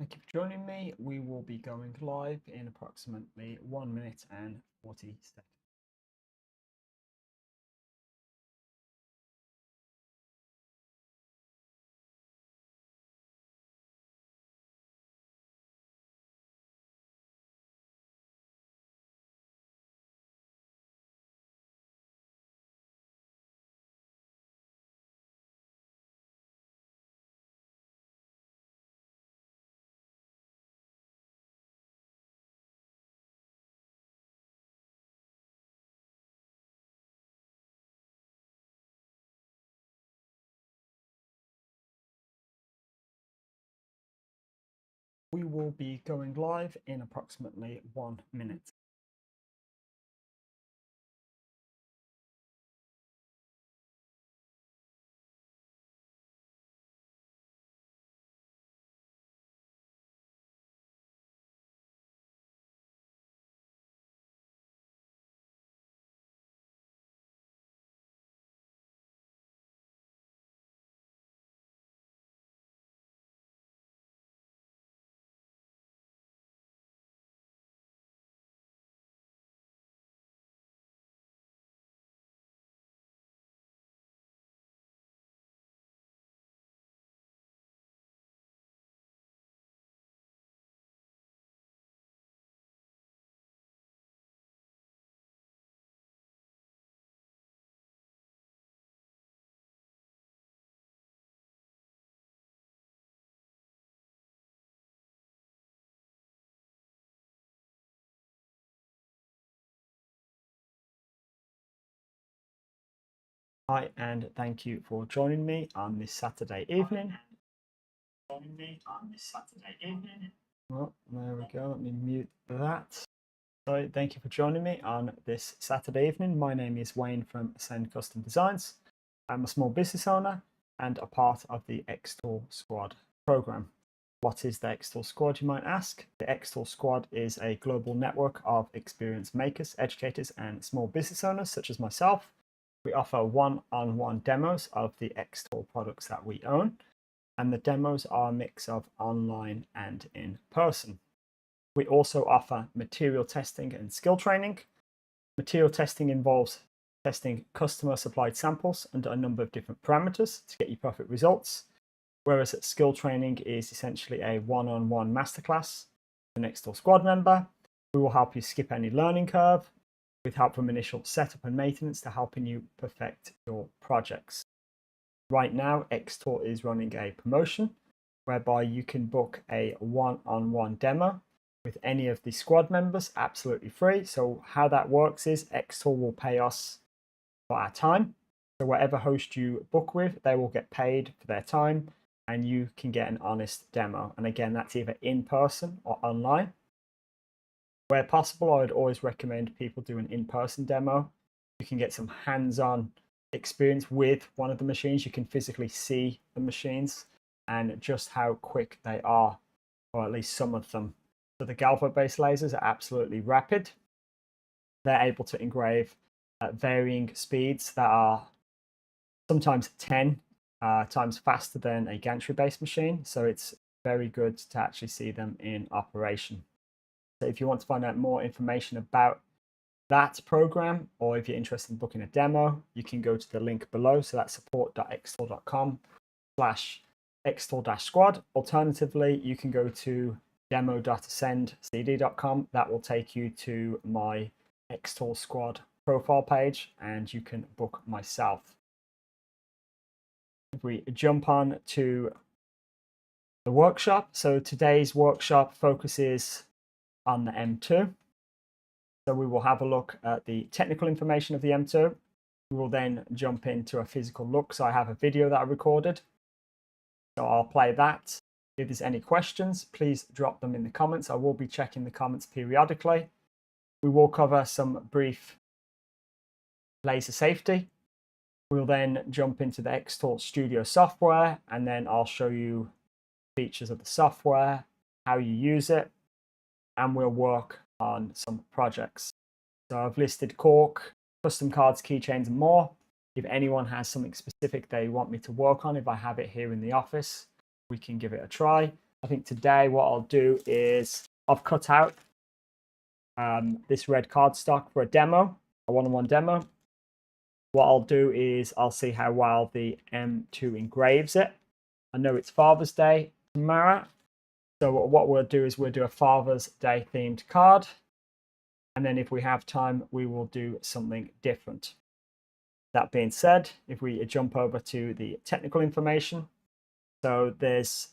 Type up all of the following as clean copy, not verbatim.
Thank you for joining me. We will be going live in approximately 1 minute and 40 seconds. We will be going live in approximately 1 minute. Hi, and thank you for joining me on this Saturday evening. Well, there we go. Let me mute that. So, thank you for joining me on this Saturday evening. My name is Wayne from Ascend Custom Designs. I'm a small business owner and a part of the xTool Squad program. What is the xTool Squad, you might ask? The xTool Squad is a global network of experienced makers, educators, and small business owners such as myself. We offer one-on-one demos of the xTool products that we own, and the demos are a mix of online and in person. We also offer material testing and skill training. Material testing involves testing customer supplied samples under a number of different parameters to get you perfect results. Whereas skill training is essentially a one-on-one masterclass with the xTool Squad member. We will help you skip any learning curve with help from initial setup and maintenance to helping you perfect your projects. Right now, xTool is running a promotion whereby you can book a one-on-one demo with any of the squad members absolutely free. So how that works is xTool will pay us for our time. So whatever host you book with, they will get paid for their time and you can get an honest demo. And again, that's either in person or online. Where possible, I would always recommend people do an in-person demo. You can get some hands-on experience with one of the machines. You can physically see the machines and just how quick they are, or at least some of them. So the Galvo-based lasers are absolutely rapid. They're able to engrave at varying speeds that are sometimes 10 times faster than a gantry-based machine. So it's very good to actually see them in operation. So if you want to find out more information about that program, or if you're interested in booking a demo, you can go to the link below. So that's support.xtool.com/xtool-squad. Alternatively, you can go to demo.ascendcd.com. That will take you to my xTool Squad profile page and you can book myself. If we jump on to the workshop, so today's workshop focuses on the M2. So we will have a look at the technical information of the M2. We will then jump into a physical look. So I have a video that I recorded. So I'll play that. If there's any questions, please drop them in the comments. I will be checking the comments periodically. We will cover some brief laser safety. We'll then jump into the xTool Studio software, and then I'll show you features of the software, how you use it, and we'll work on some projects. So I've listed cork, custom cards, keychains, and more. If anyone has something specific they want me to work on, if I have it here in the office, we can give it a try. I think today what I'll do is I've cut out this red cardstock for a demo, a one-on-one demo. What I'll do is I'll see how well the M2 engraves it. I know it's Father's Day tomorrow, so what we'll do is we'll do a Father's Day themed card, and then if we have time, we will do something different. That being said, if we jump over to the technical information, so there's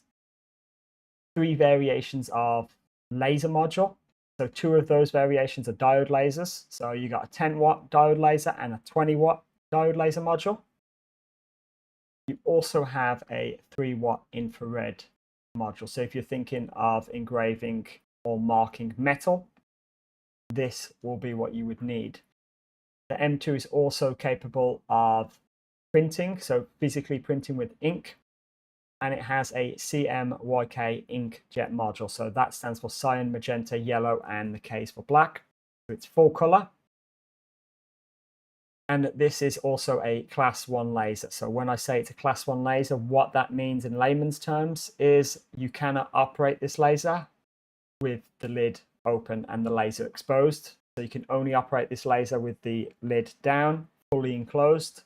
3 variations of laser module. So 2 of those variations are diode lasers. So you got a 10-watt diode laser and a 20-watt diode laser module. You also have a 3-watt infrared module. So if you're thinking of engraving or marking metal, this will be what you would need. The M2 is also capable of printing, so physically printing with ink, and it has a CMYK inkjet module. So that stands for cyan, magenta, yellow, and the K is for black. So it's full color. And this is also a class 1 laser. So when I say it's a class 1 laser, what that means in layman's terms is you cannot operate this laser with the lid open and the laser exposed. So you can only operate this laser with the lid down, fully enclosed,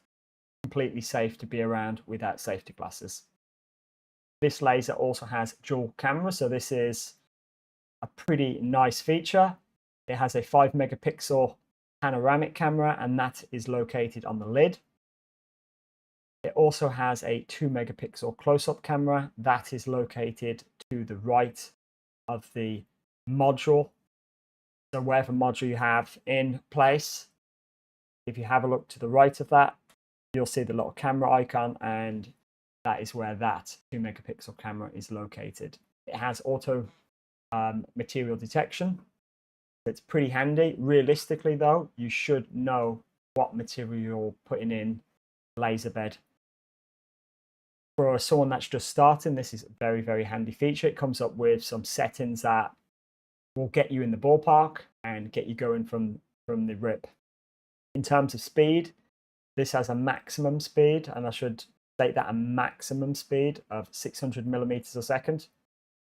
completely safe to be around without safety glasses. This laser also has dual camera, so this is a pretty nice feature. It has a 5 megapixel panoramic camera, and that is located on the lid. It also has a 2 megapixel close-up camera that is located to the right of the module. So wherever module you have in place, if you have a look to the right of that, you'll see the little camera icon, and that is where that 2 megapixel camera is located. It has auto material detection. It's pretty handy. Realistically though, you should know what material you're putting in laser bed. For someone that's just starting, this is a very, very handy feature. It comes up with some settings that will get you in the ballpark and get you going from the rip. In terms of speed, this has a maximum speed, and I should state that a maximum speed of 600 millimeters a second.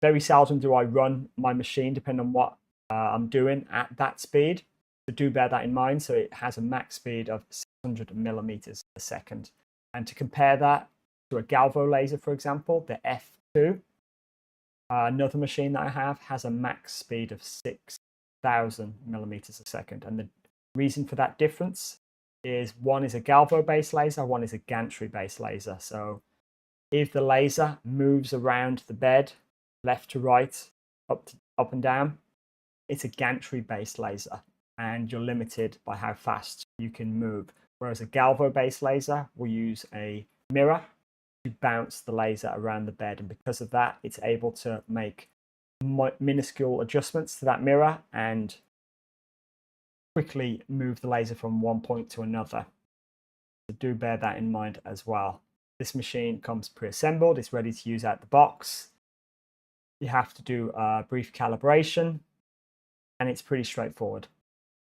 Very seldom do I run my machine, depending on what I'm doing, at that speed. So do bear that in mind. So it has a max speed of 600 millimeters a second. And to compare that to a galvo laser, for example, the F2, another machine that I have has a max speed of 6,000 millimeters a second. And the reason for that difference is one is a galvo based laser, one is a gantry based laser. So if the laser moves around the bed left to right, up and down, it's a gantry based laser, and you're limited by how fast you can move. Whereas a galvo based laser will use a mirror to bounce the laser around the bed, and because of that, it's able to make minuscule adjustments to that mirror and quickly move the laser from one point to another. So do bear that in mind as well. This machine comes pre-assembled, it's ready to use out the box. You have to do a brief calibration, and it's pretty straightforward.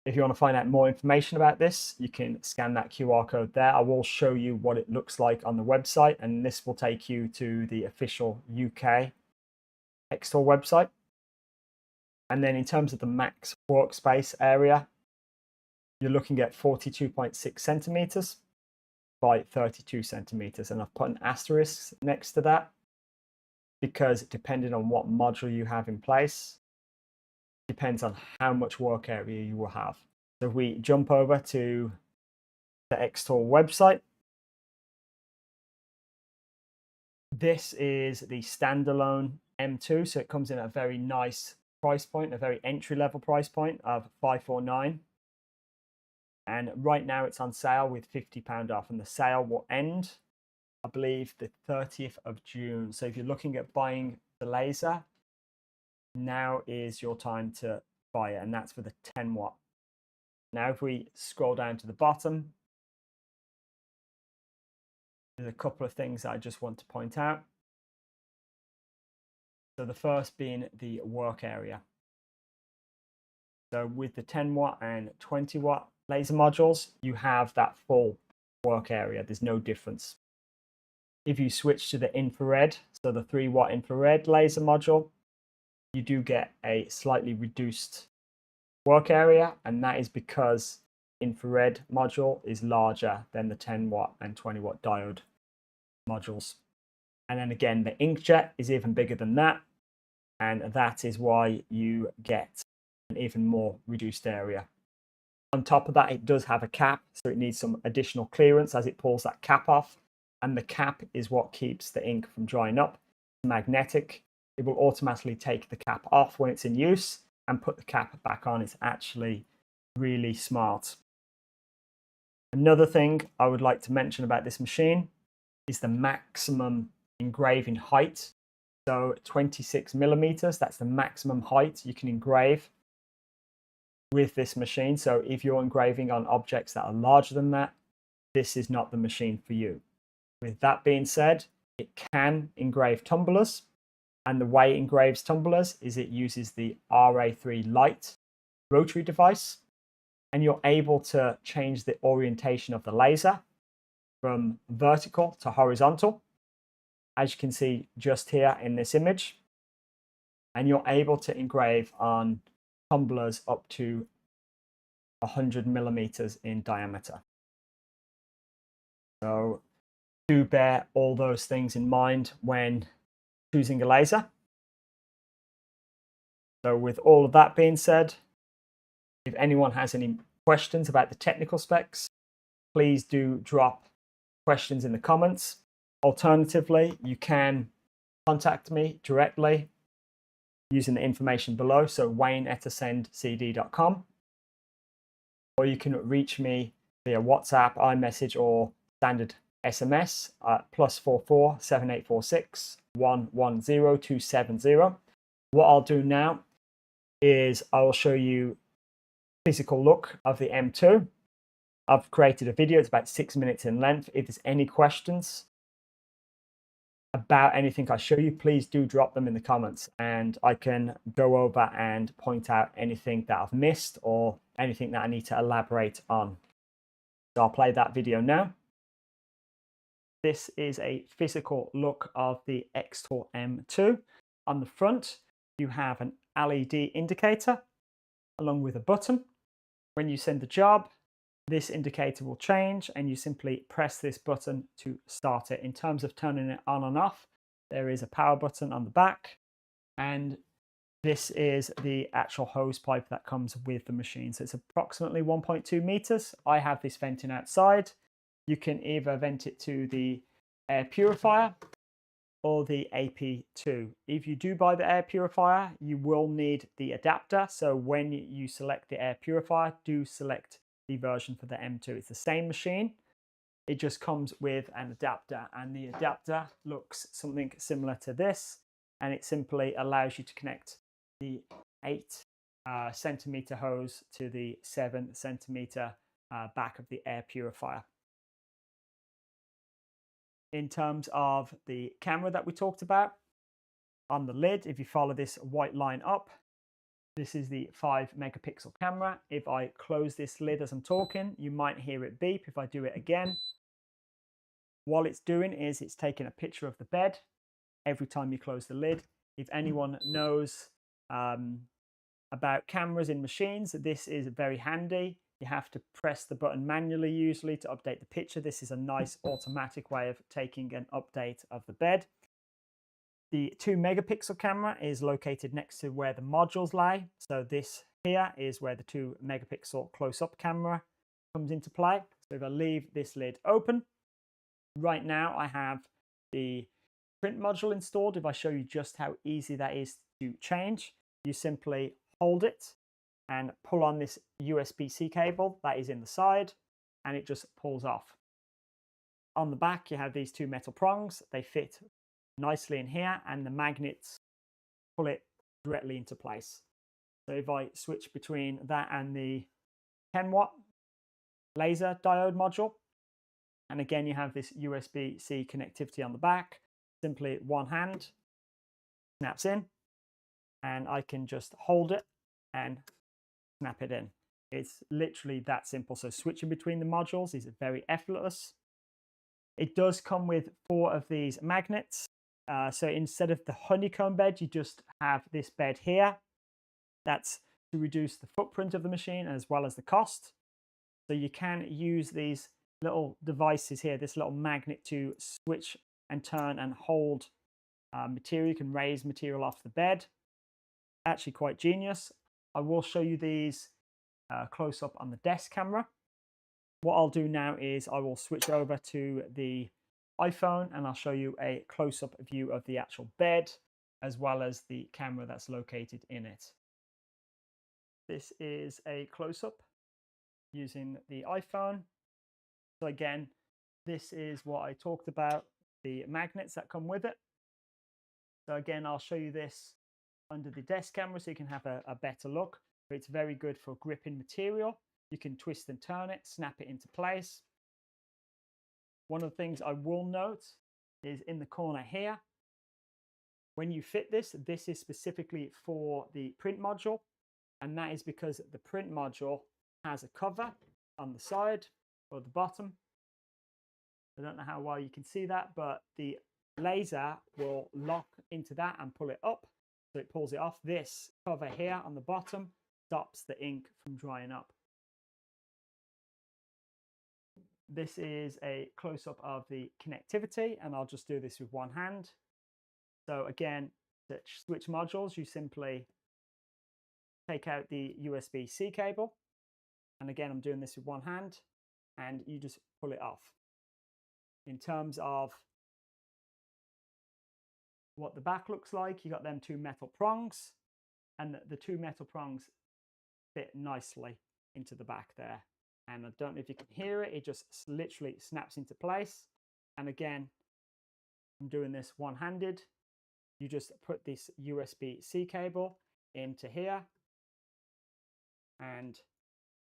If you want to find out more information about this, you can scan that QR code there. I will show you what it looks like on the website, and this will take you to the official UK xTool website. And then in terms of the max workspace area, you're looking at 42.6 centimeters by 32 centimeters. And I've put an asterisk next to that because depending on what module you have in place, depends on how much work area you will have. So if we jump over to the xTool website, this is the standalone M2. So it comes in at a very nice price point, a very entry-level price point of $549. And right now it's on sale with £50 off, and the sale will end, I believe, the 30th of June. So if you're looking at buying the laser, now is your time to buy it, and that's for the 10 watt. Now if we scroll down to the bottom, there's a couple of things that I just want to point out. So the first being the work area. So with the 10 watt and 20 watt laser modules, you have that full work area. There's no difference. If you switch to the infrared, so the 3-watt infrared laser module, you do get a slightly reduced work area, and that is because infrared module is larger than the 10-watt and 20-watt diode modules. And then again, the inkjet is even bigger than that, and that is why you get an even more reduced area. On top of that, it does have a cap, so it needs some additional clearance as it pulls that cap off, and the cap is what keeps the ink from drying up. It's magnetic. It will automatically take the cap off when it's in use and put the cap back on. It's actually really smart. Another thing I would like to mention about this machine is the maximum engraving height. So 26 millimeters, that's the maximum height you can engrave with this machine. So if you're engraving on objects that are larger than that, this is not the machine for you. With that being said, it can engrave tumblers, and the way it engraves tumblers is it uses the RA3 light rotary device, and you're able to change the orientation of the laser from vertical to horizontal, as you can see just here in this image, and you're able to engrave on tumblers up to 100 millimeters in diameter. So do bear all those things in mind when choosing a laser. So with all of that being said, if anyone has any questions about the technical specs, please do drop questions in the comments. Alternatively, you can contact me directly using the information below, so wayne@ascendcd.com, or you can reach me via WhatsApp, iMessage, or standard SMS at +44 7846 110 270. What I'll do now is I will show you a physical look of the M2. I've created a video, it's about 6 minutes in length. If there's any questions about anything I show you, please do drop them in the comments, and I can go over and point out anything that I've missed or anything that I need to elaborate on. So I'll play that video now. This is a physical look of the xTool M2. On the front, you have an LED indicator along with a button. When you send the job, this indicator will change and you simply press this button to start it. In terms of turning it on and off, there is a power button on the back, and this is the actual hose pipe that comes with the machine. So it's approximately 1.2 meters. I have this venting outside. You can either vent it to the air purifier or the AP2. If you do buy the air purifier, you will need the adapter. So when you select the air purifier, do select the version for the M2. It's the same machine. It just comes with an adapter, and the adapter looks something similar to this, and it simply allows you to connect the 8 centimeter hose to the 7 centimeter back of the air purifier. In terms of the camera that we talked about, on the lid, if you follow this white line up, this is the 5 megapixel camera. If I close this lid as I'm talking, you might hear it beep. If I do it again, what it's doing is it's taking a picture of the bed every time you close the lid. If anyone knows about cameras in machines, this is very handy. You have to press the button manually usually to update the picture. This is a nice automatic way of taking an update of the bed. The 2 megapixel camera is located next to where the modules lie. So this here is where the 2 megapixel close-up camera comes into play. So if I leave this lid open, right now I have the print module installed. If I show you just how easy that is to change, you simply hold it and pull on this USB-C cable that is in the side, and it just pulls off. On the back, you have these 2 metal prongs. They fit nicely in here, and the magnets pull it directly into place. So if I switch between that and the 10-watt laser diode module, and again you have this USB-C connectivity on the back, simply one hand snaps in, and I can just hold it and snap it in. It's literally that simple. So switching between the modules is very effortless. It does come with 4 of these magnets. So instead of the honeycomb bed, you just have this bed here. That's to reduce the footprint of the machine as well as the cost. So you can use these little devices here, this little magnet to switch and turn and hold material. You can raise material off the bed. Actually quite genius. I will show you these close up on the desk camera. What I'll do now is I will switch over to the iPhone and I'll show you a close-up view of the actual bed as well as the camera that's located in it. This is a close-up using the iPhone. So again, this is what I talked about, the magnets that come with it. So again, I'll show you this under the desk camera so you can have a better look. But it's very good for gripping material. You can twist and turn it, snap it into place. One of the things I will note is in the corner here, when you fit this, this is specifically for the print module. And that is because the print module has a cover on the side or the bottom. I don't know how well you can see that, but the laser will lock into that and pull it up. So it pulls it off. This cover here on the bottom stops the ink from drying up. This is a close-up of the connectivity, and I'll just do this with one hand. So again, to switch modules, you simply take out the USB-C cable. And again, I'm doing this with one hand, and you just pull it off. In terms of what the back looks like, you got them 2 metal prongs, and the 2 metal prongs fit nicely into the back there. And I don't know if you can hear it, it just literally snaps into place. And again, I'm doing this one-handed. You just put this USB-C cable into here, and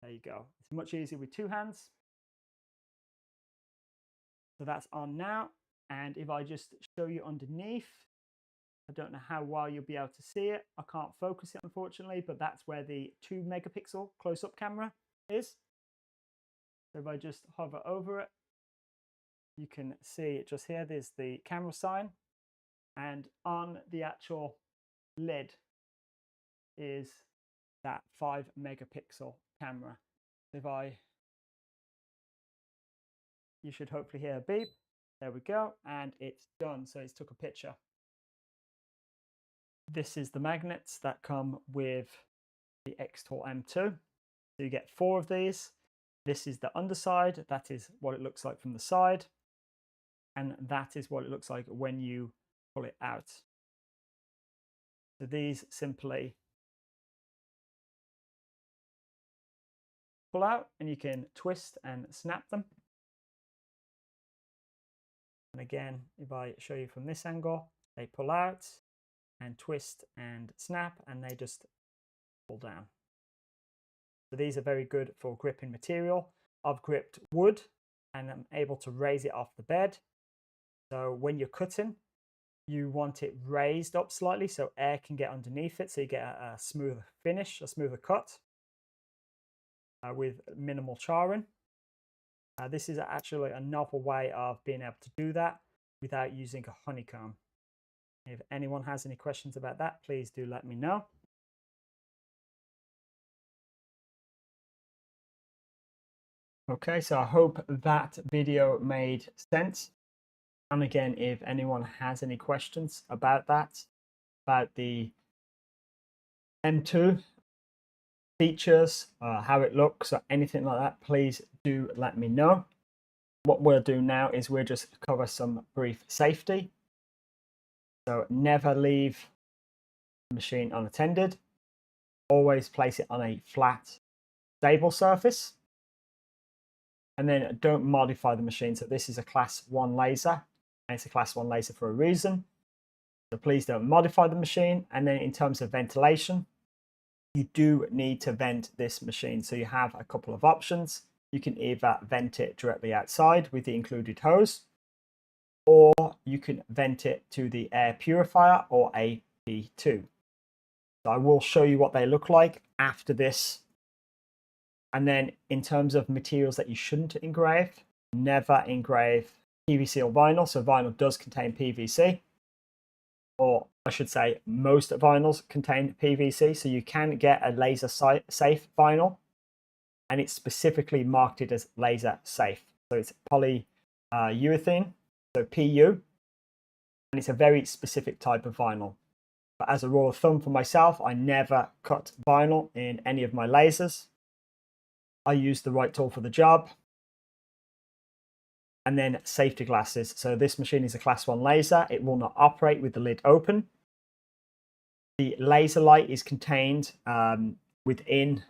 there you go. It's much easier with 2 hands. So that's on now. And if I just show you underneath, I don't know how well you'll be able to see it. I can't focus it, unfortunately, but that's where the 2 megapixel close-up camera is. So if I just hover over it, you can see it just here. There's the camera sign. And on the actual lid is that 5 megapixel camera. If you should hopefully hear a beep. There we go. And it's done. So it's took a picture. This is the magnets that come with the xTool M2. So you get 4 of these. This is the underside. That is what it looks like from the side. And that is what it looks like when you pull it out. So these simply pull out and you can twist and snap them. And again, if I show you from this angle, they pull out and twist and snap, and they just pull down. So these are very good for gripping material. I've gripped wood and I'm able to raise it off the bed. So when you're cutting, you want it raised up slightly so air can get underneath it, so you get a smoother finish, a smoother cut with minimal charring. This is actually a novel way of being able to do that without using a honeycomb. If anyone has any questions about that, please do let me know. Okay, so I hope that video made sense. And again, if anyone has any questions about that, about the M2 features, how it looks, or anything like that, please do let me know. What we'll do now is we'll just cover some brief safety. So never leave the machine unattended. Always place it on a flat, stable surface. And then don't modify the machine. So this is a class 1 laser, and it's a class 1 laser for a reason. So please don't modify the machine. And then in terms of ventilation, you do need to vent this machine. So you have a couple of options. You can either vent it directly outside with the included hose, or you can vent it to the air purifier or AP2. So I will show you what they look like after this. And then in terms of materials that you shouldn't engrave, never engrave PVC or vinyl. So vinyl does contain PVC, or I should say most vinyls contain PVC. So you can get a laser safe vinyl, and it's specifically marketed as laser safe. So it's polyurethane, so PU, and it's a very specific type of vinyl. But as a rule of thumb for myself, I never cut vinyl in any of my lasers. I use the right tool for the job. And then safety glasses. So this machine is a class 1 laser. It will not operate with the lid open. The laser light is contained within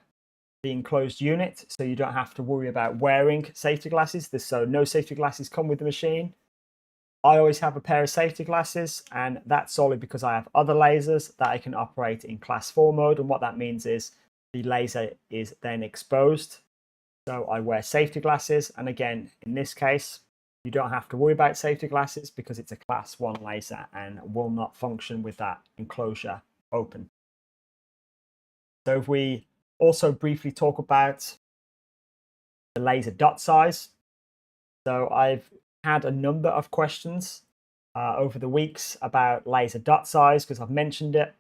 the enclosed unit, so you don't have to worry about wearing safety glasses. So no safety glasses come with the machine. I always have a pair of safety glasses, and that's solely because I have other lasers that I can operate in class 4 mode. And what that means is the laser is then exposed. So I wear safety glasses. And again, in this case, you don't have to worry about safety glasses because it's a class 1 laser and will not function with that enclosure open. So if we also briefly talk about the laser dot size. So I've had a number of questions over the weeks about laser dot size because I've mentioned it.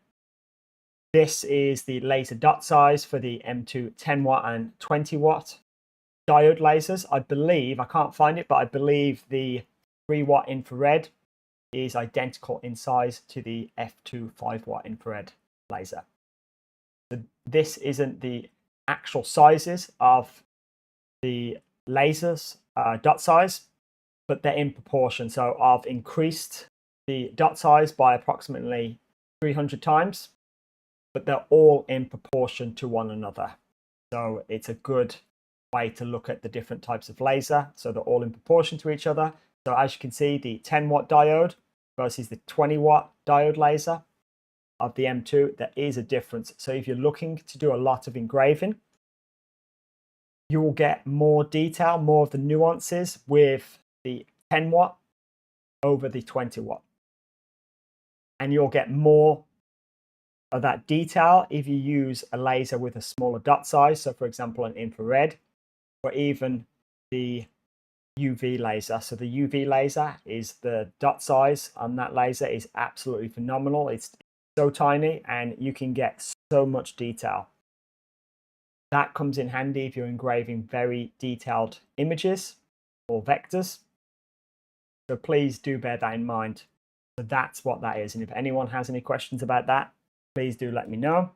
This is the laser dot size for the M2 10 watt and 20 watt diode lasers. I believe, I can't find it, but I believe the 3 watt infrared is identical in size to the F2 5 watt infrared laser. So this isn't the actual sizes of the lasers dot size, but they're in proportion. So I've increased the dot size by approximately 300 times, but they're all in proportion to one another. So it's a good way to look at the different types of laser. So they're all in proportion to each other. So as you can see, the 10 watt diode versus the 20 watt diode laser of the M2, there is a difference. So if you're looking to do a lot of engraving, you will get more detail, more of the nuances with the 10 watt over the 20 watt. And you'll get more of that detail if you use a laser with a smaller dot size. So for example, an infrared or even the UV laser. So the UV laser is the dot size on that laser is absolutely phenomenal. It's so tiny and you can get so much detail. That comes in handy if you're engraving very detailed images or vectors. So please do bear that in mind. So that's what that is. And if anyone has any questions about that, please do let me know.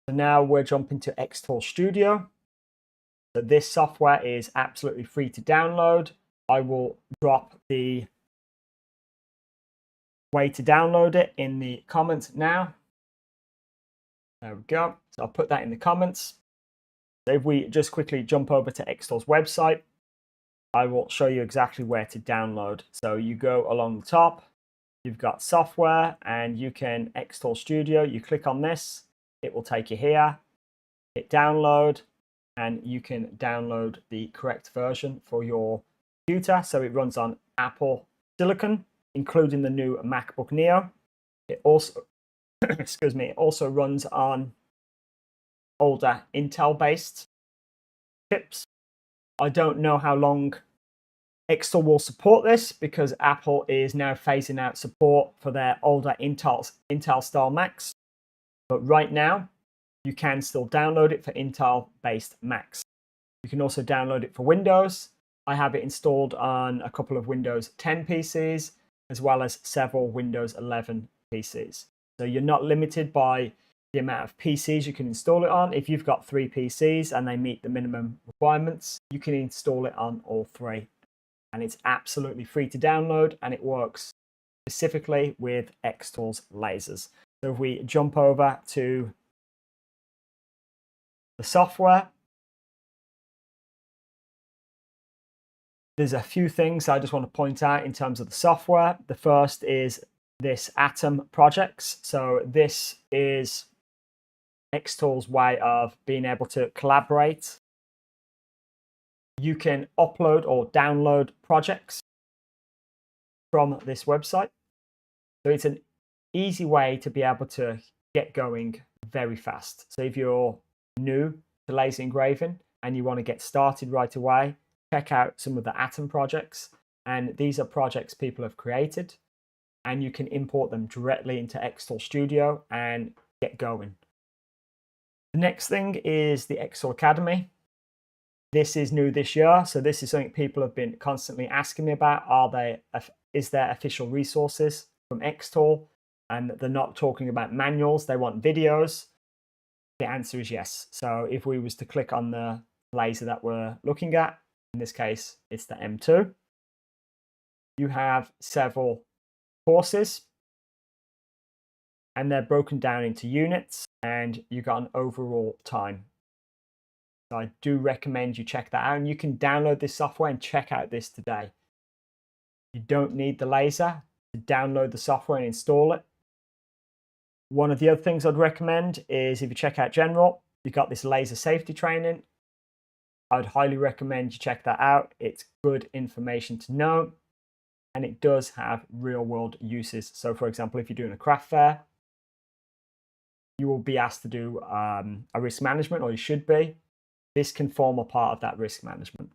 So now we're jumping to xTool Studio. So this software is absolutely free to download. I will drop the way to download it in the comments now. There we go. So I'll put that in the comments. So if we just quickly jump over to xTool's website, I will show you exactly where to download. So you go along the top, you've got software and you can xTool Studio. You click on this, it will take you here, hit download, and you can download the correct version for your computer. So it runs on Apple Silicon, including the new MacBook Neo. It also, excuse me, it also runs on older Intel-based chips. I don't know how long xTool will support this because Apple is now phasing out support for their older Intel-style Macs. But right now, you can still download it for Intel-based Macs. You can also download it for Windows. I have it installed on a couple of Windows 10 PCs, as well as several Windows 11 PCs. So you're not limited by the amount of PCs you can install it on. If you've got 3 PCs and they meet the minimum requirements, you can install it on all 3. And it's absolutely free to download, and it works specifically with xTool's lasers. So if we jump over to the software, there's a few things I just want to point out in terms of the software. The first is this Atom projects. So this is xTool's way of being able to collaborate. You can upload or download projects from this website. So it's an easy way to be able to get going very fast. So if you're new to laser engraving and you want to get started right away, check out some of the Atom projects. And these are projects people have created, and you can import them directly into xTool Studio and get going. The next thing is the xTool Academy. This is new this year, so this is something people have been constantly asking me about. Is there official resources from xTool? And they're not talking about manuals, they want videos. The answer is yes. So if we was to click on the laser that we're looking at, in this case, it's the M2. You have several courses, and they're broken down into units, and you got an overall time. So I do recommend you check that out, and you can download this software and check out this today. You don't need the laser to download the software and install it. One of the other things I'd recommend is if you check out General, you've got this laser safety training. I'd highly recommend you check that out. It's good information to know, and it does have real world uses. So for example, if you're doing a craft fair, you will be asked to do a risk management, or you should be. This can form a part of that risk management.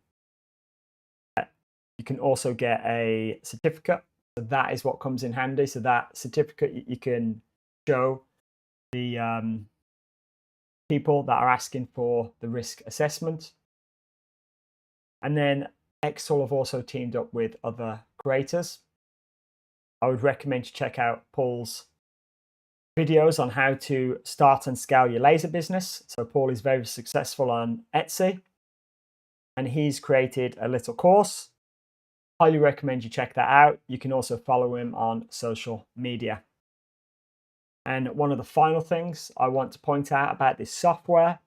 You can also get a certificate. So that is what comes in handy. So that certificate you can show the people that are asking for the risk assessment. And then xTool have also teamed up with other creators. I would recommend you check out Paul's videos on how to start and scale your laser business. So Paul is very successful on Etsy, and he's created a little course. Highly recommend you check that out. You can also follow him on social media. And one of the final things I want to point out about this software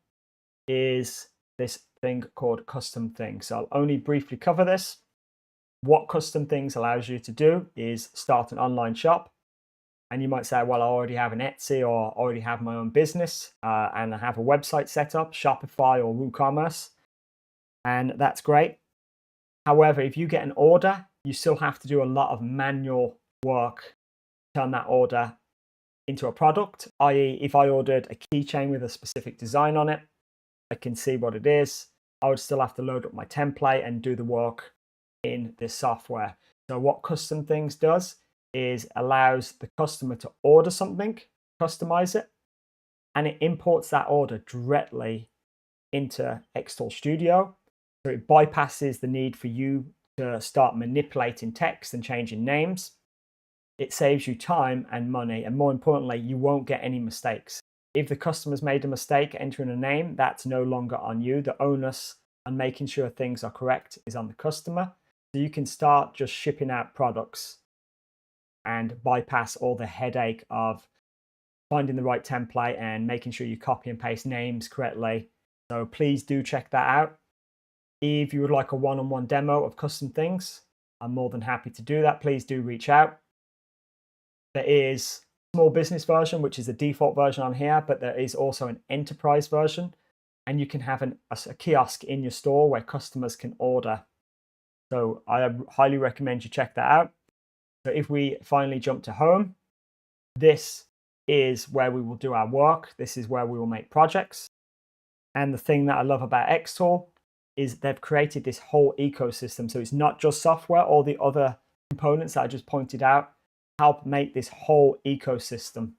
is this thing called Custom Things. So I'll only briefly cover this. What Custom Things allows you to do is start an online shop. And you might say, well, I already have an Etsy, or I already have my own business, and I have a website set up, Shopify or WooCommerce. And that's great. However, if you get an order, you still have to do a lot of manual work to turn that order into a product, i.e. if I ordered a keychain with a specific design on it, I can see what it is. I would still have to load up my template and do the work in this software. So what Custom Things does is allows the customer to order something, customize it, and it imports that order directly into xTool Studio. So it bypasses the need for you to start manipulating text and changing names. It saves you time and money, and more importantly, you won't get any mistakes. If the customer's made a mistake entering a name, that's no longer on you. The onus on making sure things are correct is on the customer. So you can start just shipping out products and bypass all the headache of finding the right template and making sure you copy and paste names correctly. So please do check that out. If you would like a one-on-one demo of Custom Things, I'm more than happy to do that. Please do reach out. There is a small business version, which is the default version on here, but there is also an enterprise version, and you can have a kiosk in your store where customers can order. So I highly recommend you check that out. So if we finally jump to home, this is where we will do our work. This is where we will make projects. And the thing that I love about xTool is they've created this whole ecosystem. So it's not just software, all the other components that I just pointed out help make this whole ecosystem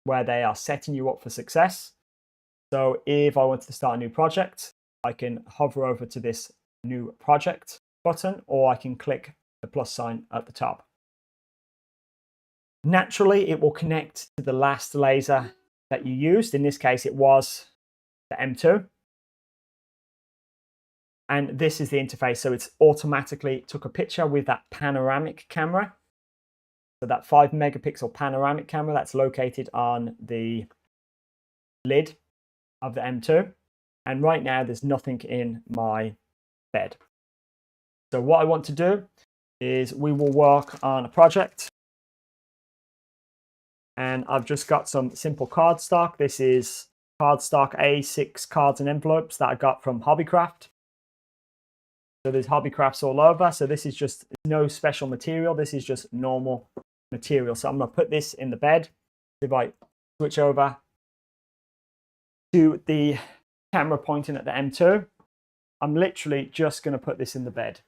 where they are setting you up for success. So if I wanted to start a new project, I can hover over to this new project button, or I can click the plus sign at the top. Naturally, it will connect to the last laser that you used. In this case, it was the M2. And this is the interface. So it's automatically took a picture with that panoramic camera. So that 5 megapixel panoramic camera that's located on the lid of the M2. And right now there's nothing in my bed. So what I want to do is we will work on a project. And I've just got some simple cardstock. This is cardstock A6 cards and envelopes that I got from Hobbycraft. So there's Hobbycrafts all over. So this is just no special material. This is just normal material. So I'm going to put this in the bed. If I switch over to the camera pointing at the M2, I'm literally just going to put this in the bed.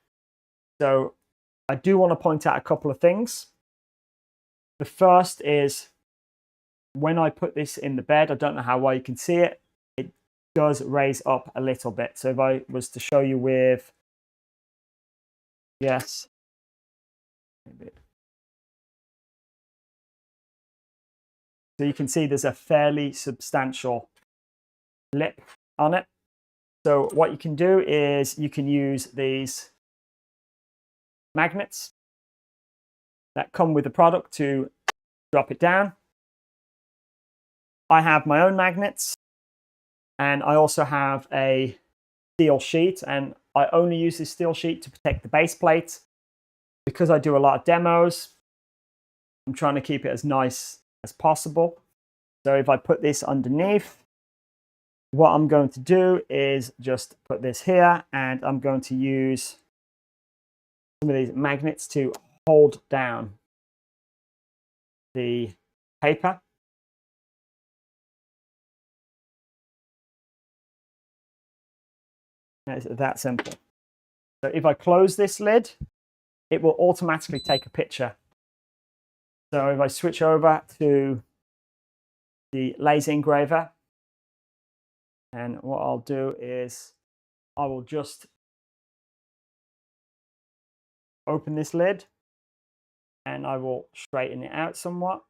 So I do want to point out a couple of things. The first is when I put this in the bed, I don't know how well you can see it, it does raise up a little bit. So if I was to show you with, yes, so you can see there's a fairly substantial lip on it. So what you can do is you can use these magnets that come with the product to drop it down. I have my own magnets, and I also have a steel sheet, and I only use this steel sheet to protect the base plate. Because I do a lot of demos, I'm trying to keep it as nice as possible. So if I put this underneath, what I'm going to do is just put this here, and I'm going to use some of these magnets to hold down the paper. It's that simple. So if I close this lid, it will automatically take a picture. So if I switch over to the laser engraver, and what I'll do is I will just open this lid and I will straighten it out somewhat.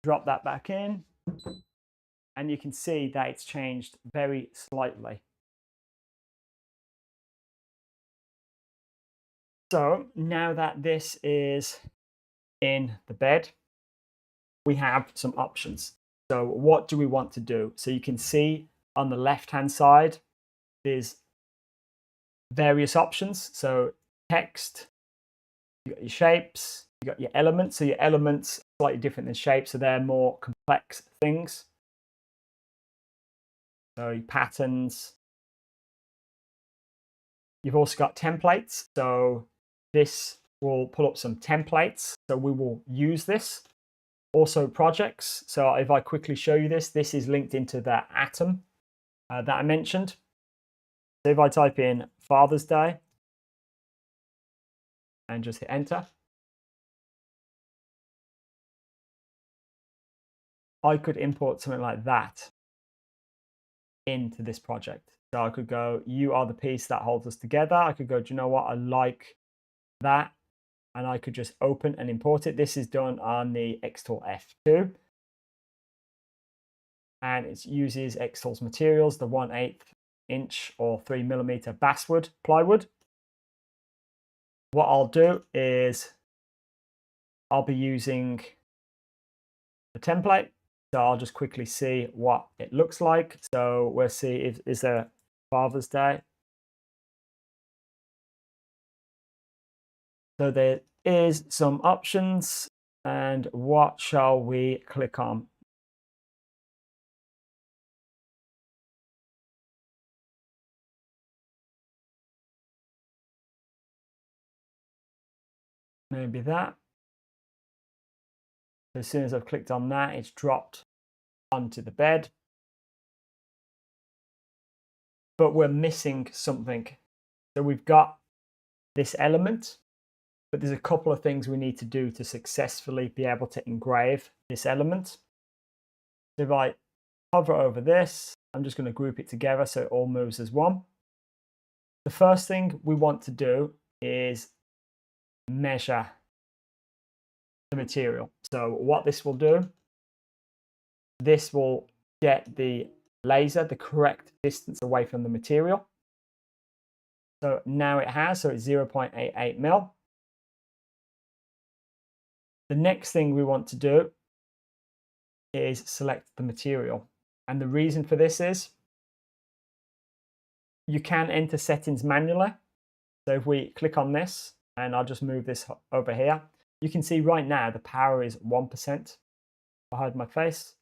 Drop that back in, and you can see that it's changed very slightly. So now that this is in the bed, we have some options. So what do we want to do? So you can see on the left-hand side, there's various options. So text, you got your shapes, you got your elements. So your elements are slightly different than shapes, so they're more complex things. So your patterns. You've also got templates. So this will pull up some templates. So we will use this. Also projects. So if I quickly show you this, this is linked into that atom that I mentioned. So if I type in Father's Day and just hit enter, I could import something like that into this project. So I could go, you are the piece that holds us together. I could go, do you know what? I like that. And I could just open and import it. This is done on the xTool F2. And it uses xTool's materials, the 1/8 inch or 3mm basswood plywood. What I'll do is I'll be using the template. So I'll just quickly see what it looks like. So we'll see if is there Father's Day. So there is some options, and what shall we click on? Maybe that. As soon as I've clicked on that, it's dropped onto the bed. But we're missing something. So we've got this element, but there's a couple of things we need to do to successfully be able to engrave this element. So if I hover over this, I'm just going to group it together so it all moves as one. The first thing we want to do is measure the material. So what this will do, this will get the laser the correct distance away from the material. So now it has, so it's 0.88 mil. The next thing we want to do is select the material. And the reason for this is you can enter settings manually. So if we click on this, and I'll just move this over here, you can see right now the power is 1%. I'll hide my face.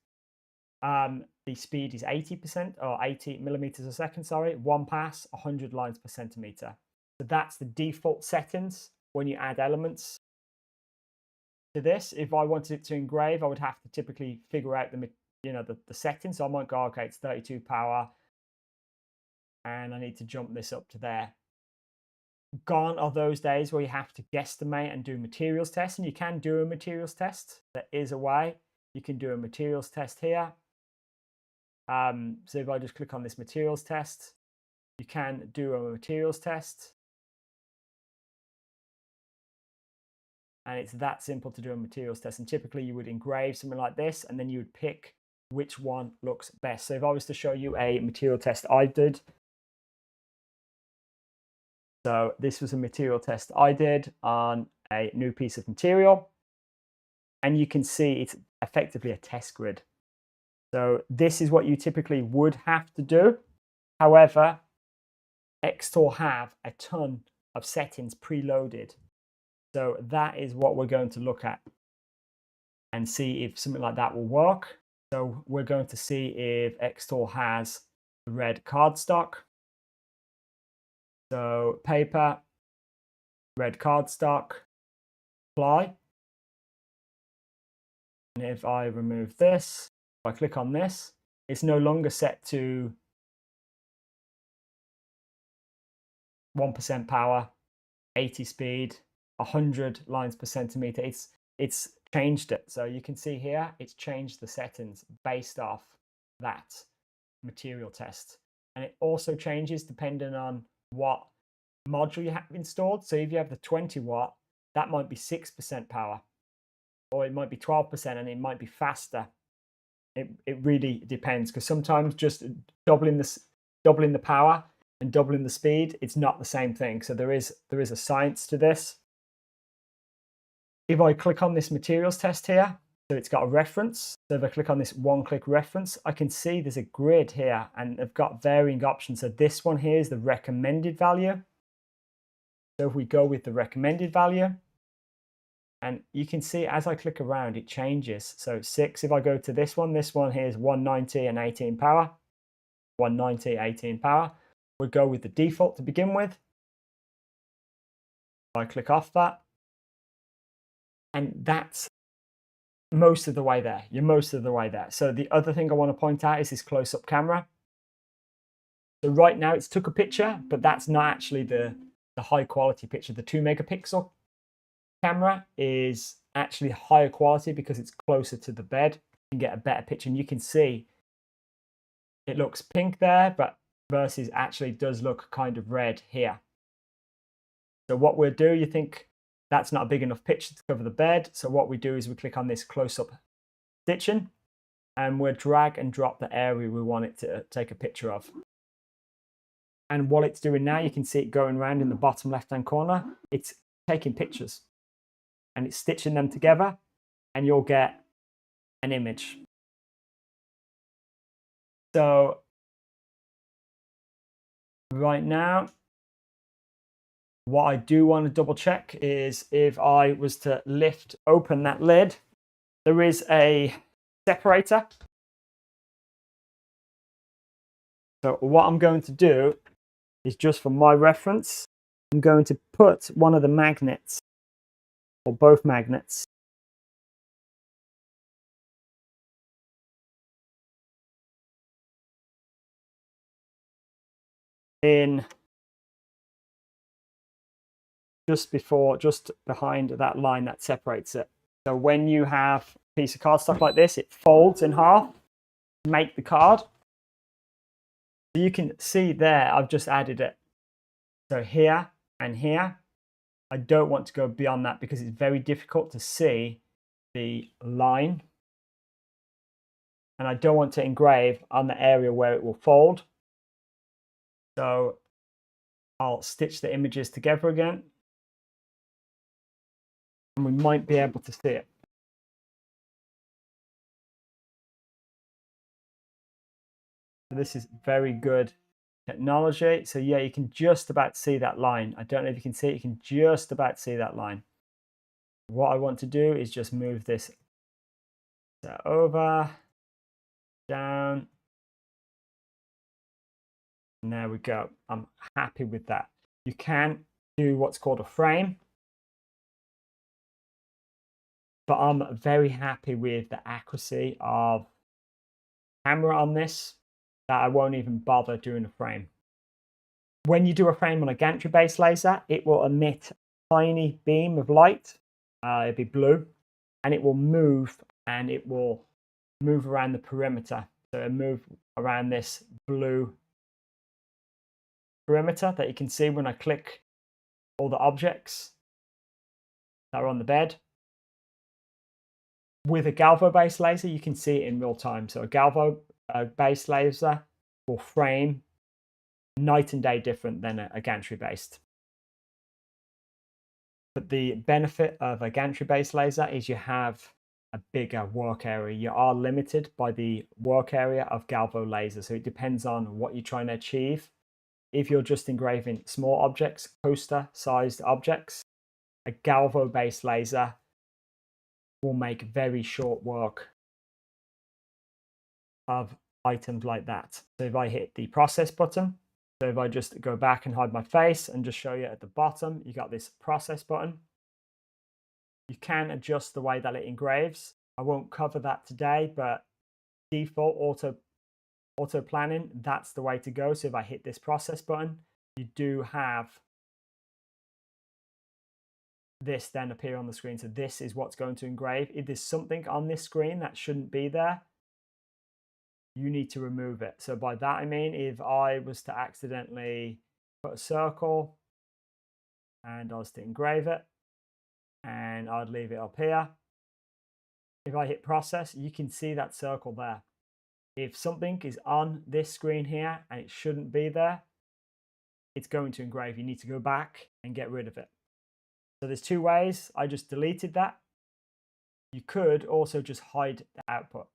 The speed is 80% or 80 millimeters a second, sorry. One pass, 100 lines per centimeter. So that's the default settings when you add elements to this. If I wanted it to engrave, I would have to typically figure out the settings. So I might go, okay, it's 32 power, and I need to jump this up to there. Gone are those days where you have to guesstimate and do materials tests, and you can do a materials test. There is a way you can do a materials test here. So if I just click on this materials test, you can do a materials test. And it's that simple to do a materials test. And typically you would engrave something like this, and then you would pick which one looks best. So if I was to show you a material test I did, so this was a material test I did on a new piece of material, and you can see it's effectively a test grid. So this is what you typically would have to do. However, xTool have a ton of settings preloaded. So that is what we're going to look at and see if something like that will work. So we're going to see if xTool has the red cardstock. So paper, red cardstock, apply. And if I remove this, if I click on this, it's no longer set to 1% power, 80 speed, 100 lines per centimeter. It's changed it. So you can see here, it's changed the settings based off that material test. And it also changes depending on what module you have installed. So if you have the 20 watt, that might be 6% power, or it might be 12%, and it might be faster. It really depends, because sometimes just doubling the power and doubling the speed, it's not the same thing. So there is a science to this. If I click on this materials test here, so it's got a reference. So if I click on this one-click reference, I can see there's a grid here, and they've got varying options. So this one here is the recommended value. So if we go with the recommended value, and you can see as I click around, it changes. So 6, if I go to this one here is 190 and 18 power. 190, 18 power. We'll go with the default to begin with. I click off that. And that's most of the way there. You're most of the way there. So the other thing I want to point out is this close-up camera. So right now it's took a picture, but that's not actually the high quality picture. The 2 megapixel camera is actually higher quality because it's closer to the bed. You can get a better picture, and you can see it looks pink there, but versus actually does look kind of red here. So what we'll do, you think that's not a big enough picture to cover the bed. So what we do is we click on this close-up stitching, and we'll drag and drop the area we want it to take a picture of. And what it's doing now, you can see it going around in the bottom left-hand corner. It's taking pictures and it's stitching them together, and you'll get an image. So right now, what I do want to double check is if I was to open that lid, there is a separator. So what I'm going to do is, just for my reference, I'm going to put one of the magnets, or both magnets, in just behind that line that separates it. So when you have a piece of cardstock like this, it folds in half to make the card. So you can see there, I've just added it. So here and here, I don't want to go beyond that because it's very difficult to see the line. And I don't want to engrave on the area where it will fold. So I'll stitch the images together again, and we might be able to see it. So this is very good technology. So yeah, you can just about see that line. I don't know if you can see it. You can just about see that line. What I want to do is just move this over, down, and there we go. I'm happy with that. You can do what's called a frame, but I'm very happy with the accuracy of camera on this, that I won't even bother doing a frame. When you do a frame on a gantry-based laser, it will emit a tiny beam of light. It'll be blue, and it will move around the perimeter. So it'll move around this blue perimeter that you can see when I click all the objects that are on the bed. With a galvo-based laser, you can see it in real time. So a galvo-based laser will frame night and day different than a gantry-based. But the benefit of a gantry-based laser is you have a bigger work area. You are limited by the work area of galvo laser. So it depends on what you're trying to achieve. If you're just engraving small objects, poster-sized objects, a galvo-based laser will make very short work of items like that. So if I hit the process button, so if I just go back and hide my face and just show you at the bottom, you got this process button. You can adjust the way that it engraves. I won't cover that today, but default auto planning, that's the way to go. So if I hit this process button, you do have this then appear on the screen. So this is what's going to engrave. If there's something on this screen that shouldn't be there, you need to remove it. So by that I mean, if I was to accidentally put a circle and I was to engrave it and I'd leave it up here, if I hit process, you can see that circle there. If something is on this screen here and it shouldn't be there, it's going to engrave. You need to go back and get rid of it. So there's two ways. I just deleted that. You could also just hide the output.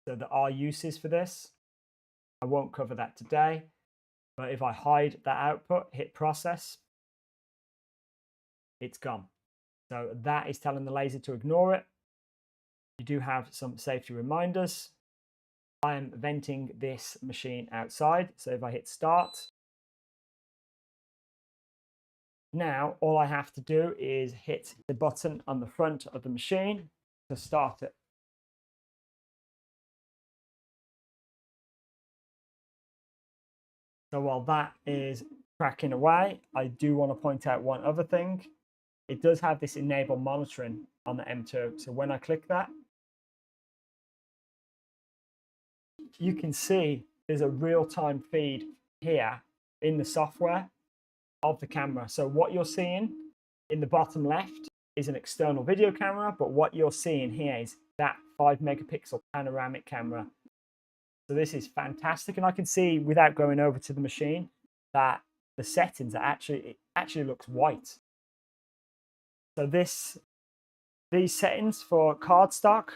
So there are uses for this. I won't cover that today, but if I hide that output, hit process, it's gone. So that is telling the laser to ignore it. You do have some safety reminders. I am venting this machine outside. So if I hit start, now all I have to do is hit the button on the front of the machine to start it. So while that is cracking away, I do want to point out one other thing. It does have this enable monitoring on the M2. So when I click that, you can see there's a real-time feed here in the software of the camera. So what you're seeing in the bottom left is an external video camera, but what you're seeing here is that 5 megapixel panoramic camera. So this is fantastic, and I can see without going over to the machine that the settings are it actually looks white. So these settings for cardstock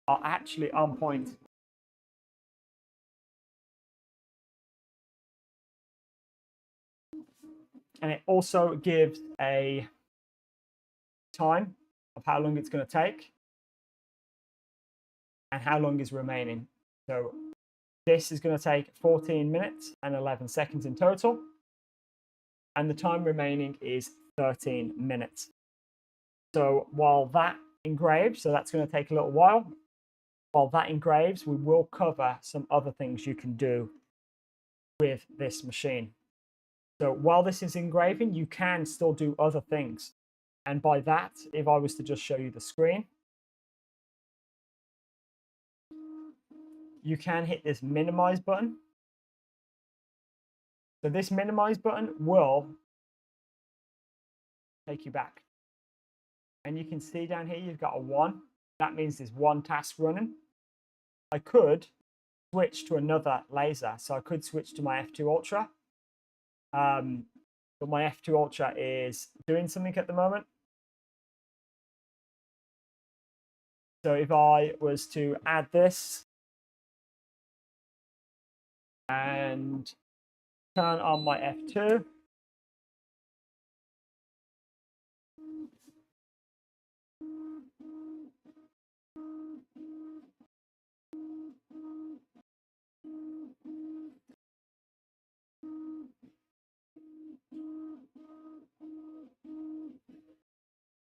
are actually on point. And it also gives a time of how long it's going to take and how long is remaining. So this is going to take 14 minutes and 11 seconds in total. And the time remaining is 13 minutes. So while that engraves, so that's going to take a little while. While that engraves, we will cover some other things you can do with this machine. So while this is engraving, you can still do other things. And by that, if I was to just show you the screen, you can hit this minimize button. So this minimize button will take you back. And you can see down here, you've got a 1. That means there's one task running. I could switch to another laser. So I could switch to my f2 Ultra. But my f2 Ultra is doing something at the moment. So if I was to add this and turn on my f2,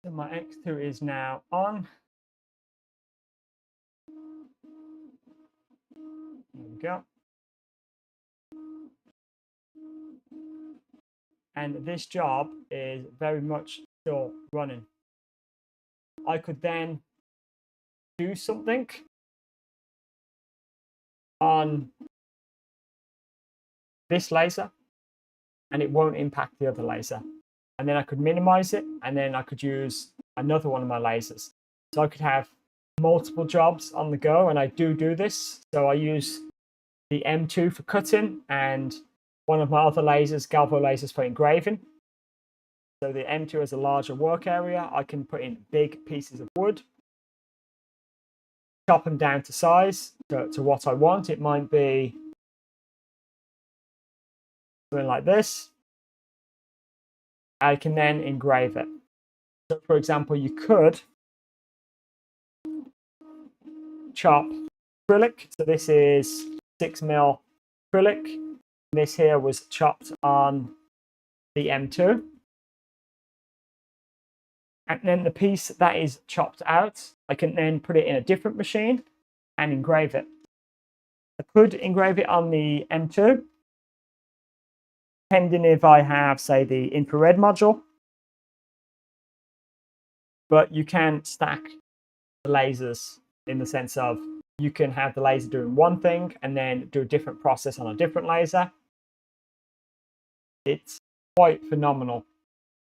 so my X2 is now on. There we go. and this job is very much still running. I could then do something on this laser and it won't impact the other laser. And then I could minimize it, and then I could use another one of my lasers. So I could have multiple jobs on the go, and I do this. So I use the M2 for cutting and one of my other lasers, Galvo lasers, for engraving. So the M2 has a larger work area. I can put in big pieces of wood, chop them down to size, to what I want. It might be something like this. I can then engrave it. So for example, you could chop acrylic. So this is 6mm acrylic. This here was chopped on the M2. And then the piece that is chopped out, I can then put it in a different machine and engrave it. I could engrave it on the M2, depending if I have, say, the infrared module. But you can stack the lasers in the sense of you can have the laser doing one thing and then do a different process on a different laser. It's quite phenomenal.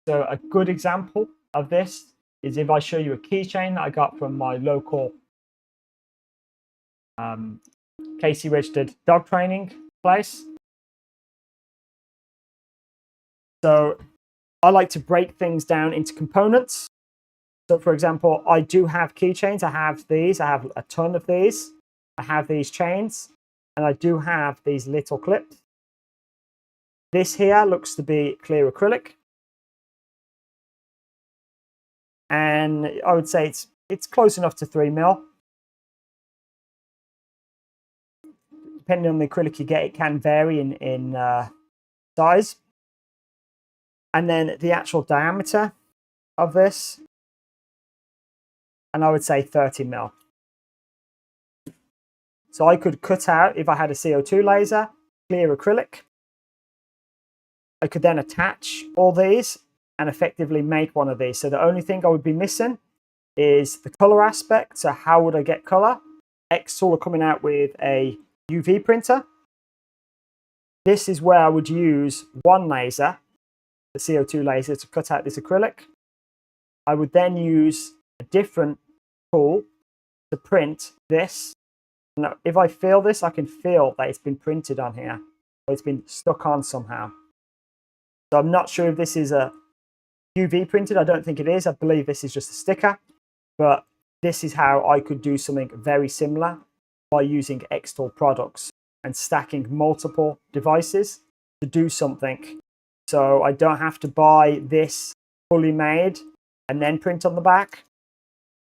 So a good example of this is if I show you a keychain that I got from my local KC registered dog training place. So I like to break things down into components. So for example, I do have keychains. I have these. I have a ton of these. I have these chains, and I do have these little clips. This here looks to be clear acrylic. And I would say it's close enough to 3mm. Depending on the acrylic you get, it can vary in size. And then the actual diameter of this, and I would say 30mm. So I could cut out, if I had a CO2 laser, clear acrylic. I could then attach all these and effectively make one of these. So the only thing I would be missing is the color aspect. So how would I get color? xTool are coming out with a UV printer. This is where I would use one laser, the CO2 laser, to cut out this acrylic. I would then use a different tool to print this. Now, if I feel this, I can feel that it's been printed on here, or it's been stuck on somehow. So I'm not sure if this is a UV printed. I don't think it is. I believe this is just a sticker, but this is how I could do something very similar by using xTool products and stacking multiple devices to do something. So I don't have to buy this fully made and then print on the back,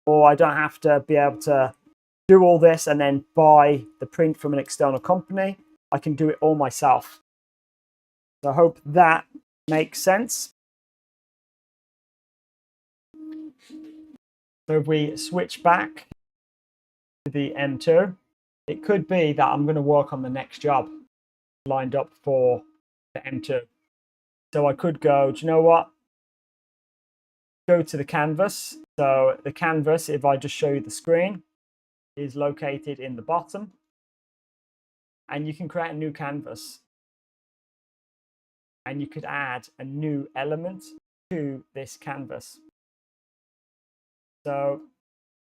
or I don't have to be able to do all this and then buy the print from an external company. I can do it all myself. So I hope that makes sense. So if we switch back to the M2, it could be that I'm going to work on the next job lined up for the M2. So I could go, do you know what? Go to the canvas. So the canvas, if I just show you the screen, is located in the bottom. And you can create a new canvas. And you could add a new element to this canvas. So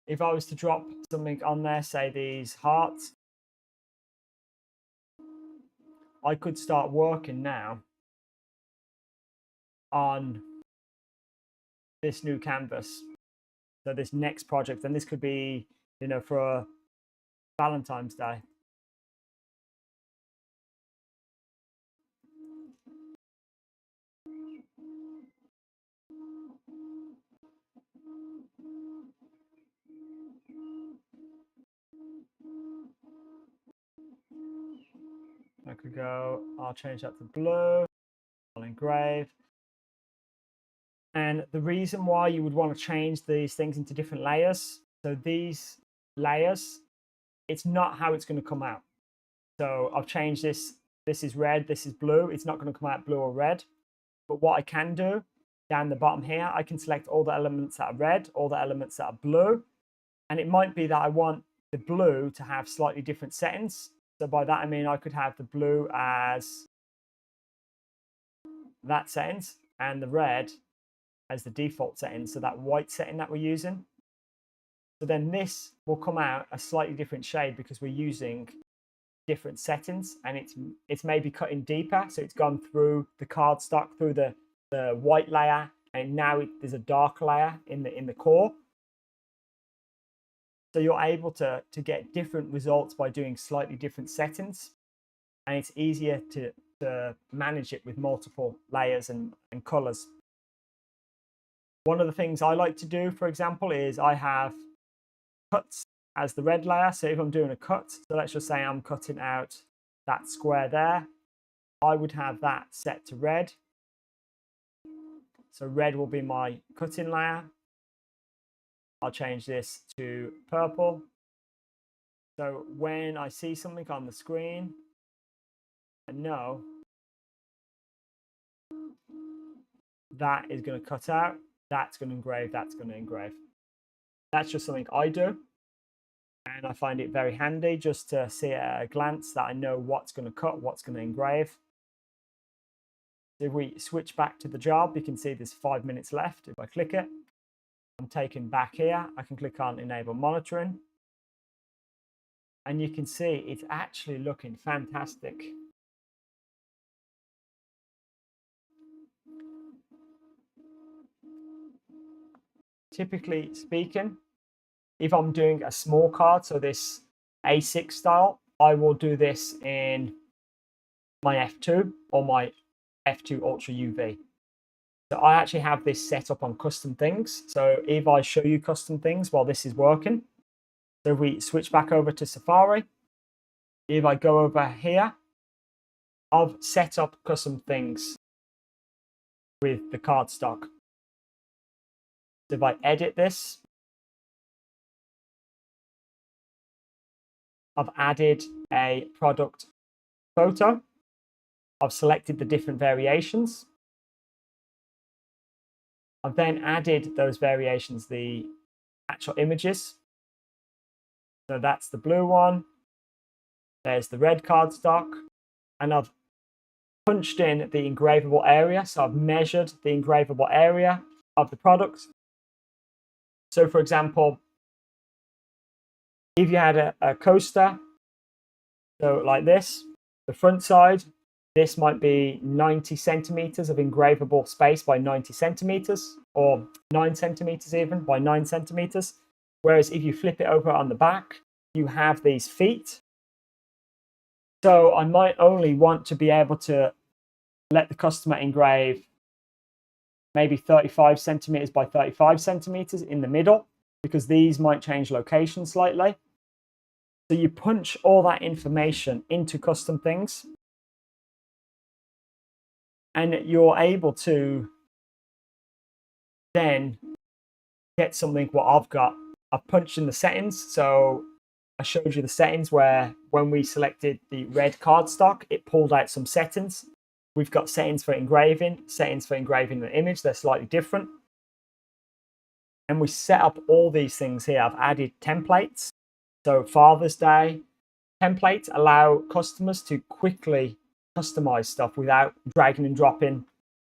if I was to drop something on there, say these hearts, I could start working now on this new canvas. So this next project, and this could be, for Valentine's Day. I could go, I'll change that to blue, I'll engrave. And the reason why you would want to change these things into different layers, so these layers, it's not how it's going to come out. So I've changed this. This is red, this is blue. It's not going to come out blue or red. But what I can do down the bottom here, I can select all the elements that are red, all the elements that are blue. And it might be that I want the blue to have slightly different settings. So by that, I mean, I could have the blue as that settings and the red as the default setting. So that white setting that we're using. So then this will come out a slightly different shade because we're using different settings, and it's maybe cutting deeper. So it's gone through the cardstock, through the white layer, and now there's a dark layer in the core. So you're able to get different results by doing slightly different settings, and it's easier to manage it with multiple layers and colors. One of the things I like to do, for example, is I have cuts as the red layer. So if I'm doing a cut, so let's just say I'm cutting out that square there, I would have that set to red. So red will be my cutting layer. I'll change this to purple. So when I see something on the screen, I know that is going to cut out, that's going to engrave, that's going to engrave. That's just something I do. And I find it very handy just to see at a glance that I know what's going to cut, what's going to engrave. If we switch back to the job, you can see there's 5 minutes left. If I click it, I'm taken back here. I can click on Enable Monitoring. And you can see it's actually looking fantastic. Typically speaking, if I'm doing a small card, so this A6 style, I will do this in my F2 or my F2 Ultra UV. So I actually have this set up on custom things. So if I show you custom things while this is working, so if we switch back over to Safari, if I go over here, I've set up custom things with the cardstock. So if I edit this, I've added a product photo. I've selected the different variations. I've then added those variations, the actual images. So that's the blue one. There's the red cardstock. And I've punched in the engravable area. So I've measured the engravable area of the product. So for example, if you had a coaster, so like this, the front side, this might be 90 centimeters of engravable space by 90 centimeters, or 9 centimeters even by 9 centimeters. Whereas if you flip it over on the back, you have these feet. So I might only want to be able to let the customer engrave maybe 35 centimeters by 35 centimeters in the middle, because these might change location slightly. So you punch all that information into custom things, and you're able to then get something what I've got. I've punched in the settings. So I showed you the settings where when we selected the red cardstock, it pulled out some settings. We've got settings for engraving the image. They're slightly different. And we set up all these things here. I've added templates. So Father's Day templates allow customers to quickly customize stuff without dragging and dropping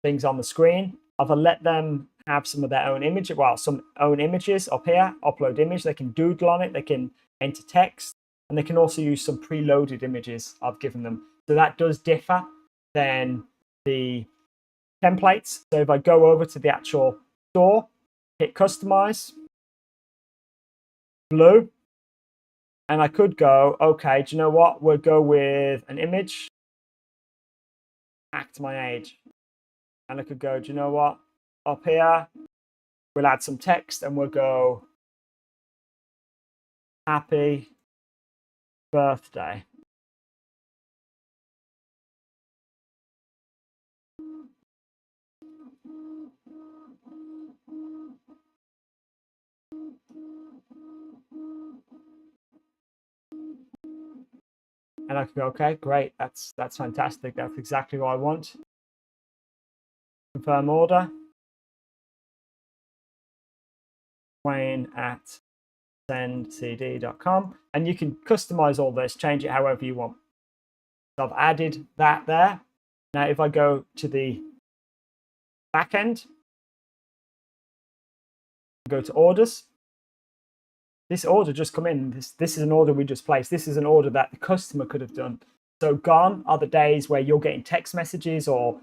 things on the screen. I've let them have some of their own images, some own images up here, upload image. They can doodle on it, they can enter text, and they can also use some preloaded images I've given them. So that does differ than the templates. So if I go over to the actual store, hit customize, blue, and I could go, okay, do you know what? We'll go with an image, act my age. And I could go, do you know what? Up here, we'll add some text and we'll go, happy birthday. And I could go, okay, great. That's fantastic. That's exactly what I want. confirm order. Wayne at sendcd.com, and you can customize all this, change it however you want. So I've added that there. Now, if I go to the back end, go to orders, this order just come in. This is an order we just placed. This is an order that the customer could have done. So gone are the days where you're getting text messages or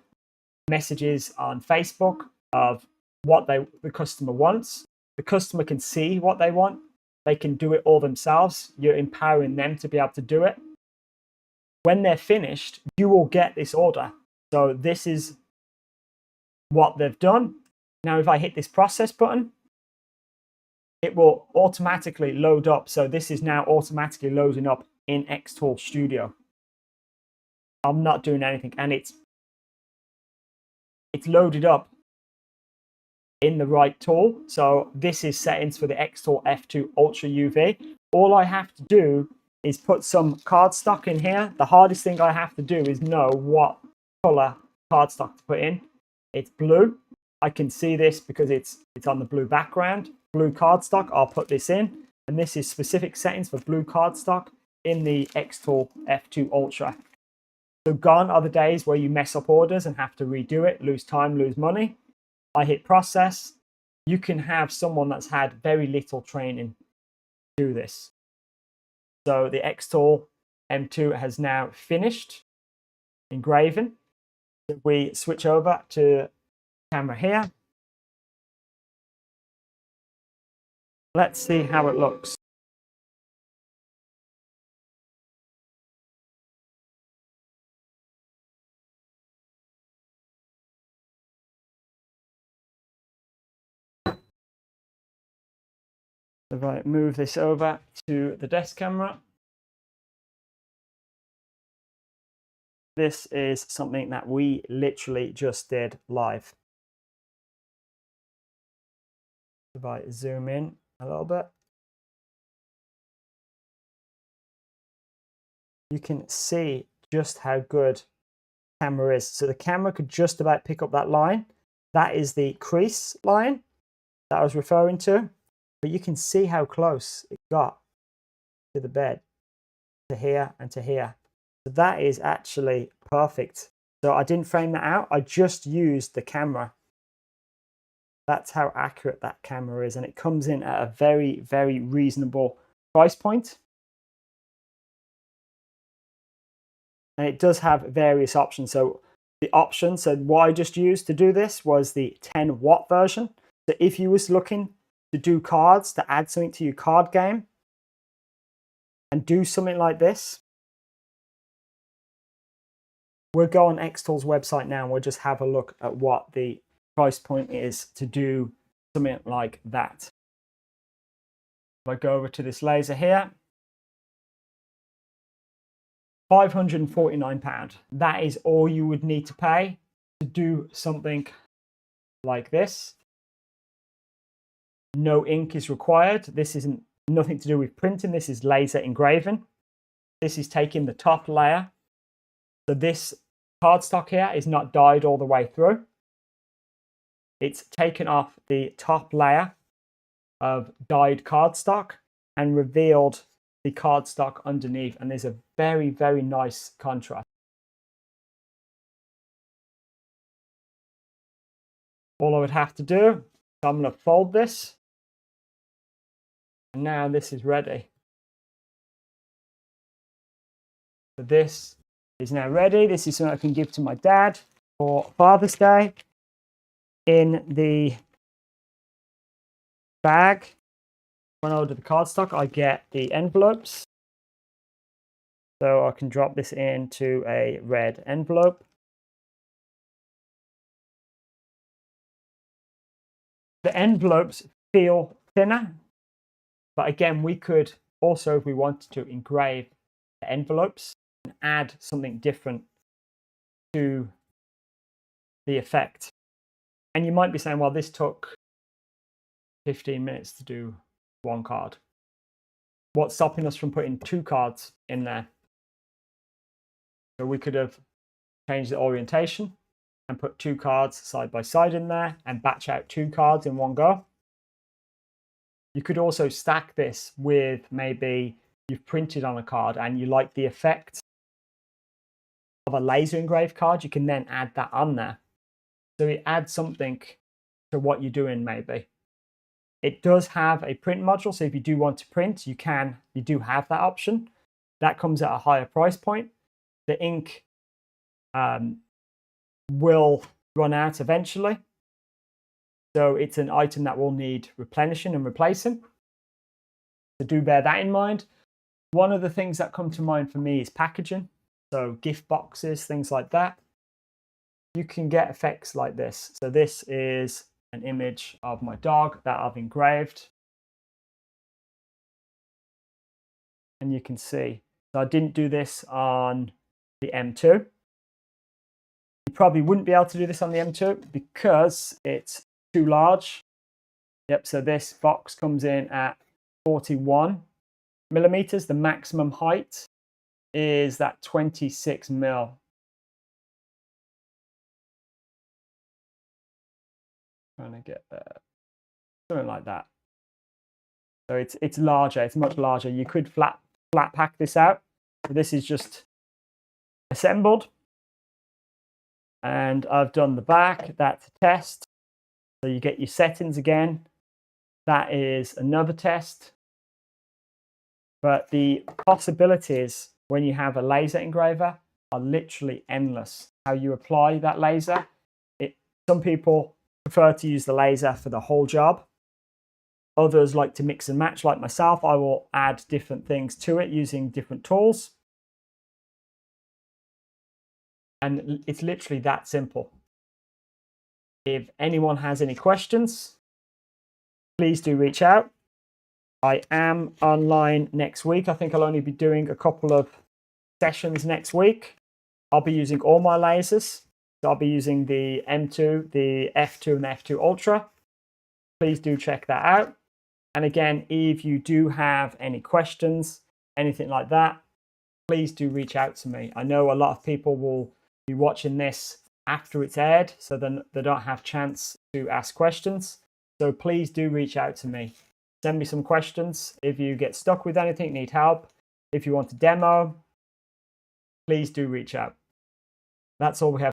messages on Facebook of what the customer wants. The customer can see what they want. They can do it all themselves. You're empowering them to be able to do it. When they're finished, you will get this order. So this is what they've done. Now, if I hit this process button, it will automatically load up. So this is now automatically loading up in xTool Studio. I'm not doing anything, and it's loaded up in the right tool. So this is settings for the xTool F2 Ultra UV. All I have to do is put some cardstock in here. The hardest thing I have to do is know what color cardstock to put in. It's blue. I can see this because it's on the blue background. Blue cardstock, I'll put this in. And this is specific settings for blue cardstock in the xTool F2 Ultra. So gone are the days where you mess up orders and have to redo it, lose time, lose money. I hit process. You can have someone that's had very little training do this. So the xTool M2 has now finished engraving. If we switch over to camera here, let's see how it looks. If I move this over to the desk camera, this is something that we literally just did live. If I zoom in a little bit, you can see just how good the camera is. So the camera could just about pick up that line. That is the crease line that I was referring to. But you can see how close it got to the bed, to here and to here. So that is actually perfect. So I didn't frame that out. I just used the camera. That's how accurate that camera is. And it comes in at a very, very reasonable price point. And it does have various options. So the option, so what I just used to do this was the 10 watt version. So if you was looking to do cards, to add something to your card game and do something like this, we'll go on xTool's website now and we'll just have a look at what the price point is to do something like that. If I go over to this laser here, £549. That is all you would need to pay to do something like this. No ink is required. This isn't nothing to do with printing. This is laser engraving. This is taking the top layer. So this cardstock here is not dyed all the way through. It's taken off the top layer of dyed cardstock and revealed the cardstock underneath. And there's a very, very nice contrast. All I would have to do, I'm going to fold this. And now this is ready. So this is now ready. This is something I can give to my dad for Father's Day. In the bag, when I order the cardstock, I get the envelopes. So I can drop this into a red envelope. The envelopes feel thinner. But again, we could also, if we wanted to, engrave the envelopes and add something different to the effect. And you might be saying, well, this took 15 minutes to do one card. What's stopping us from putting 2 cards in there? So we could have changed the orientation and put 2 cards side by side in there and batch out 2 cards in one go. You could also stack this with maybe you've printed on a card and you like the effect of a laser engraved card. You can then add that on there. So it adds something to what you're doing maybe. It does have a print module. So if you do want to print, you do have that option. That comes at a higher price point. The ink will run out eventually. So it's an item that will need replenishing and replacing. So do bear that in mind. One of the things that come to mind for me is packaging. So gift boxes, things like that. You can get effects like this. So this is an image of my dog that I've engraved. And you can see, so I didn't do this on the M2. You probably wouldn't be able to do this on the M2 because it's too large. Yep, so this box comes in at 41 millimeters. The maximum height is that 26 mil. Trying to get there, something like that. So it's larger. It's much larger. You could flat pack this out. So this is just assembled, and I've done the back. That's a test. So you get your settings again. That is another test. But the possibilities when you have a laser engraver are literally endless. How you apply that laser. Some people prefer to use the laser for the whole job. Others like to mix and match, like myself. I will add different things to it using different tools. And it's literally that simple. If anyone has any questions, please do reach out. I am online next week. I think I'll only be doing a couple of sessions next week. I'll be using all my lasers. So I'll be using the M2, the F2 and the F2 Ultra. Please do check that out. And again, if you do have any questions, anything like that, please do reach out to me. I know a lot of people will be watching this after it's aired, so then they don't have chance to ask questions. So please do reach out to me. Send me some questions. If you get stuck with anything, need help, if you want a demo, please do reach out. That's all we have.